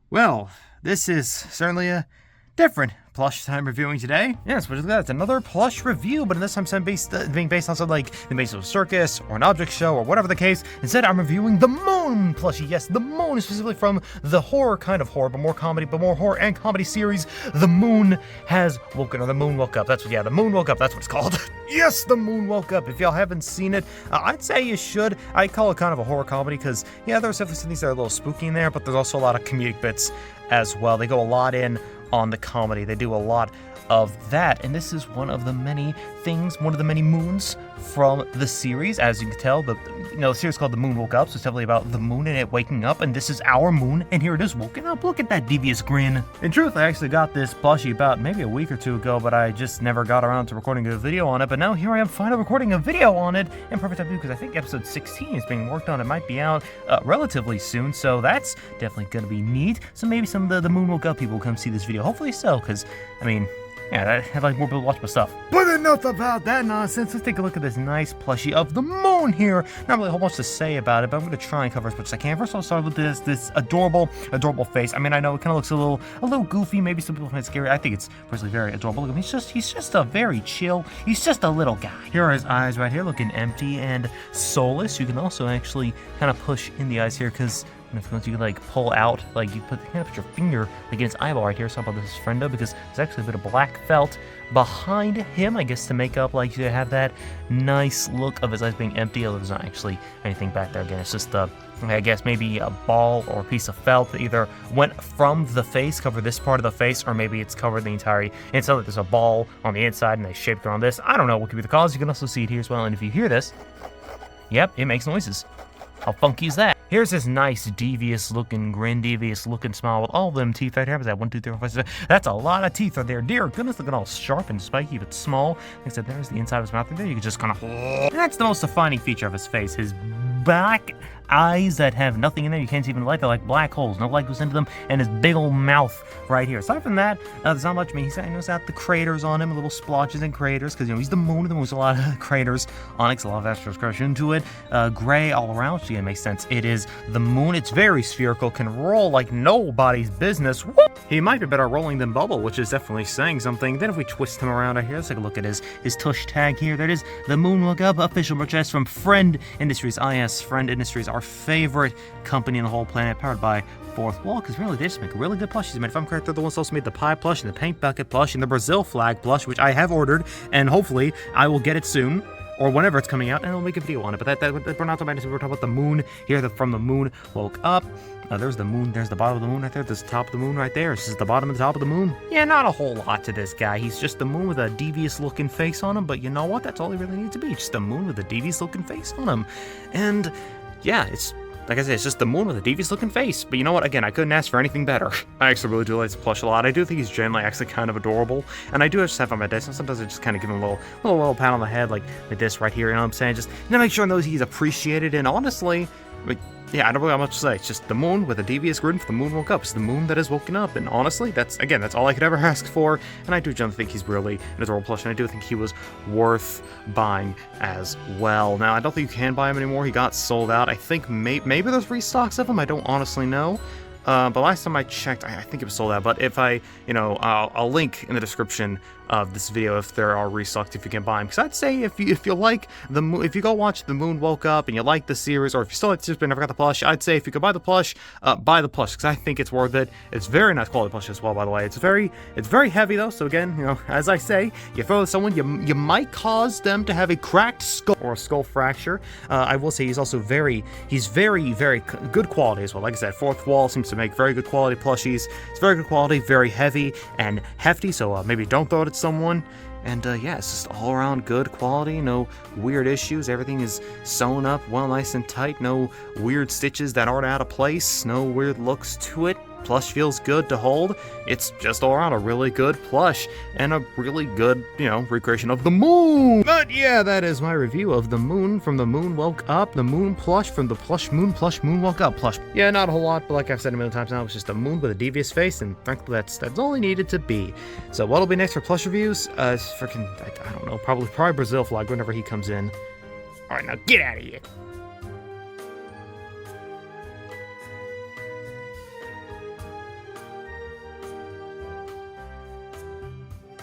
Well, this is certainly a different plush I'm reviewing today. Yes, but it's another plush review, but in this time it's being based on something like the base of a circus or an object show or whatever the case. Instead, I'm reviewing the Moon plushie. Yes, the Moon is specifically from the horror kind of horror, but more horror and comedy series. The Moon has woken, or the Moon woke up. The Moon woke up. That's what it's called. Yes, the Moon woke up. If y'all haven't seen it, I'd say you should. I call it kind of a horror comedy because, yeah, there's definitely some things that are a little spooky in there, but there's also a lot of comedic bits as well. They go a lot in on the comedy. They do a lot of that, and this is one of the many moons from the series. As you can tell, the series is called The Moon Woke Up, so it's definitely about the moon and it waking up, and this is our moon, and here it is woken up. Look at that devious grin. In truth, I actually got this plushie about maybe a week or two ago, but I just never got around to recording a video on it, but now here I am finally recording a video on it, and perfect time because I think episode 16 is being worked on. It might be out relatively soon, so that's definitely gonna be neat. So maybe some of the Moon Woke Up people will come see this video, hopefully so, because, I mean, yeah, I'd like more people to watch my stuff. But enough about that nonsense. Let's take a look at this nice plushie of the moon here. Not really a whole bunch to say about it, but I'm going to try and cover as much as I can. First, I'll start with this adorable face. I mean, I know it kind of looks a little goofy. Maybe some people find it scary. I think it's personally very adorable. Look at him. He's just a very chill. He's just a little guy. Here are his eyes right here, looking empty and soulless. You can also actually kind of push in the eyes here because if you like pull out, like you put your finger like in his eyeball right here. So about this friendo because there's actually a bit of black felt behind him, I guess, to make up like you have that nice look of his eyes being empty. Although there's not actually anything back there. Again, it's just I guess maybe a ball or a piece of felt that either went from the face, covered this part of the face, or maybe it's covered the entire inside. Like there's a ball on the inside and they shaped around this. I don't know what could be the cause. You can also see it here as well. And if you hear this, yep, it makes noises. How funky is that? Here's this nice, devious-looking grin, devious-looking smile with all them teeth right here. Is that 1, 2, 3, 4, 5, 6? That's a lot of teeth right there. Dear goodness, looking all sharp and spiky, but small. Like I said, there's the inside of his mouth right there. You can just kind of... And that's the most defining feature of his face. His black eyes that have nothing in there. You can't even light. They're like black holes. No light goes into them. And his big old mouth right here. Aside from that, there's not much. I mean, he's got the craters on him, little splotches and craters, because, he's the moon. There's a lot of craters on it. A lot of astros crash into it. Gray all around, which again makes sense. It is the moon. It's very spherical, can roll like nobody's business. Whoop! He might be better rolling than Bubble, which is definitely saying something. Then if we twist him around right here, let's take a look at his tush tag here. There it is. The Moon Woke Up official merchandise from Friend Industries. IS Friend Industries, our favorite company on the whole planet, powered by Fourth Wall, because really they just make really good plushies. I mean, if I'm correct, they're the ones that also made the pie plush and the paint bucket plush and the Brazil flag plush, which I have ordered, and hopefully I will get it soon, or whenever it's coming out, and I'll make a video on it. But we're not talking about this. We're talking about the moon here. From the Moon Woke Up. There's the moon. There's the bottom of the moon right there. There's the top of the moon right there. This is the bottom and the top of the moon. Yeah, not a whole lot to this guy. He's just the moon with a devious-looking face on him. But you know what? That's all he really needs to be. Just the moon with a devious-looking face on him. And yeah, it's... like I said, it's just the moon with a devious-looking face. But you know what? Again, I couldn't ask for anything better. I actually really do like this plush a lot. I do think he's generally actually kind of adorable. And I do just have on my desk. And sometimes I just kind of give him a little pat on the head, like this right here. You know what I'm saying? Just make sure he knows he's appreciated. And honestly, yeah, I don't really have much to say. It's just the moon with a devious grin for the moon woke up. It's the moon that has woken up. And honestly, that's all I could ever ask for. And I do generally think he's really an adorable plush. And I do think he was worth buying as well. Now, I don't think you can buy him anymore. He got sold out. I think maybe there's restocks of him. I don't honestly know. But last time I checked, I think it was sold out. But if I'll link in the description of this video if there are restocks, if you can buy them. Because I'd say if you like if you go watch The Moon Woke Up and you like the series, or if you still like the series but never got the plush, I'd say if you could buy the plush, buy the plush, because I think it's worth it. It's very nice quality plush as well, by the way. It's very heavy though. So again, as I say, you throw it at someone, you might cause them to have a cracked skull or a skull fracture. I will say he's very good quality as well. Like I said, Fourth Wall seems to make very good quality plushies. It's very good quality, very heavy and hefty. So maybe don't throw it at someone. And yeah, it's just all around good quality, no weird issues. Everything is sewn up well, nice and tight. No weird stitches that aren't out of place. No weird looks to it. Plush feels good to hold. It's just all around a really good plush and a really good, recreation of the moon. But yeah, that is my review of the moon from The Moon Woke Up, the moon plush from the Plush Moon Woke Up plush. Yeah, not a whole lot, but like I've said a million times now, it's just a moon with a devious face, and frankly, that's all it needed to be. So what'll be next for plush reviews? I don't know, probably Brazil flag whenever he comes in. Alright, now get out of here.